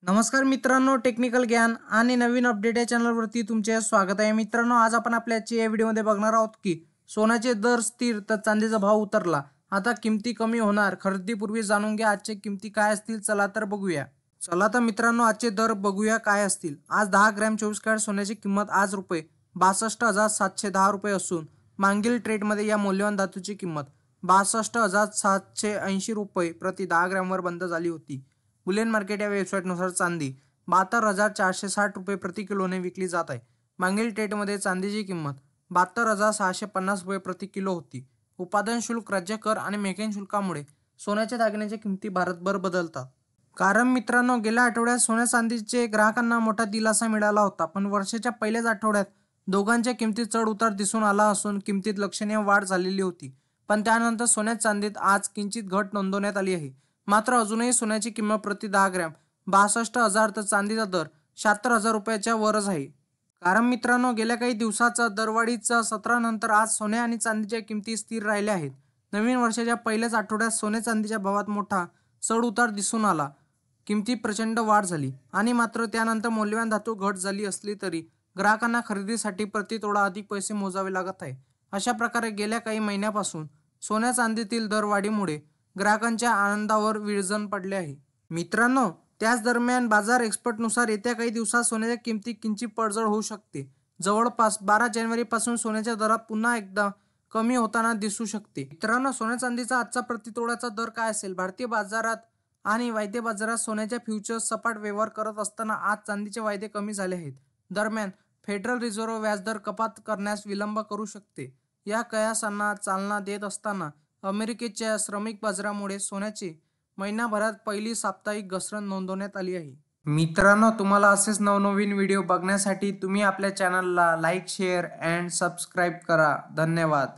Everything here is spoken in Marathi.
नमस्कार मित्रांनो, टेक्निकल ज्ञान आणि नवीन अपडेट या चॅनलवरती तुमचे स्वागत आहे. मित्रांनो, आज आपण आपल्या या व्हिडिओमध्ये बघणार आहोत की सोन्याचे दर स्थिर तर चांदीचा भाव उतरला. आता किमती कमी होणार. खरेदीपूर्वी जाणून घ्या आजचे किमती काय असतील. चला तर बघूया. चला तर मित्रांनो, आजचे दर बघूया काय असतील. आज 10 ग्रॅम 24 कॅरेट सोन्याची किंमत आज रुपये 62,710 रुपये असून मागील ट्रेडमध्ये या मौल्यवान धातूची किंमत 62,780 रुपये प्रति 10 ग्रॅमवर बंद झाली होती. बुलियन मार्केट या वेबसाईटनुसार चांदी 72,460 रुपये प्रति किलोने विकली जात आहे. मागील ट्रेडमध्ये चांदीची किंमत 72,650 रुपये प्रति किलो होती. उत्पादन शुल्क, राज्य कर आणि मेकिंग शुल्कामुळे सोन्याच्या दागिन्याच्या किमती भारतभर बदलतात. कारण मित्रांनो, गेल्या आठवड्यात सोन्या चांदीचे ग्राहकांना मोठा दिलासा मिळाला होता, पण वर्षाच्या पहिल्याच आठवड्यात दोघांच्या किमतीत चढ उतार दिसून आला असून किमतीत लक्षणीय वाढ झालेली होती. पण त्यानंतर सोन्यात चांदीत आज किंचित घट नोंदवण्यात आली आहे. मात्र अजूनही सोन्याची किंमत प्रति 10 ग्रॅम 62,000 तर चांदीचा दर 76,000 रुपयाच्या वरच आहे. कारण मित्रांनो, गेल्या काही दिवसाचा दरवाढीच्या सत्रानंतर आज सोने आणि चांदीच्या किमती स्थिर राहिल्या आहेत. नवीन वर्षाच्या पहिल्याच आठवड्यात सोने चांदीच्या भावात मोठा चढ उतार दिसून आला. किमतीत प्रचंड वाढ झाली आणि मात्र त्यानंतर मौल्यवान धातू घट झाली असली तरी ग्राहकांना खरेदीसाठी प्रति तोडा अधिक पैसे मोजावे लागत आहे. अशा प्रकारे गेल्या काही महिन्यापासून सोन्या चांदीतील दरवाढीमुळे ग्राहकांच्या आनंदावर विरजण पडले आहे. मित्रांनो, त्याच दरम्यान बाजार एक्सपर्टनुसार येत्या काही दिवसात सोन्याच्या किमतीत किंचित पडझड होऊ शकते. जवळपास 12 जानेवारीपासून सोन्याच्या दरात पुन्हा एकदा कमी होताना दिसू शकते. मित्रांनो, सोन्या चांदीचा आजचा प्रतितोड्याचा दर काय असेल? भारतीय बाजारात आणि वायदे बाजारात सोन्याच्या फ्युचर्स सपाट व्यवहार करत असताना आज चांदीचे वायदे कमी झाले आहेत. दरम्यान फेडरल रिझर्व्ह व्याजदर कपात करण्यास विलंब करू शकते. या कयासांना चालना देत असताना अमेरिकेच्या श्रमिक बाजारामुळे सोन्याची महिनाभरात पहिली साप्ताहिक घसरण नोंदवण्यात आली आहे. मित्रांनो, तुम्हाला असेच नवनवीन व्हिडिओ बघण्यासाठी तुम्ही आपल्या चॅनलला लाईक, शेअर अँड सबस्क्राईब करा. धन्यवाद.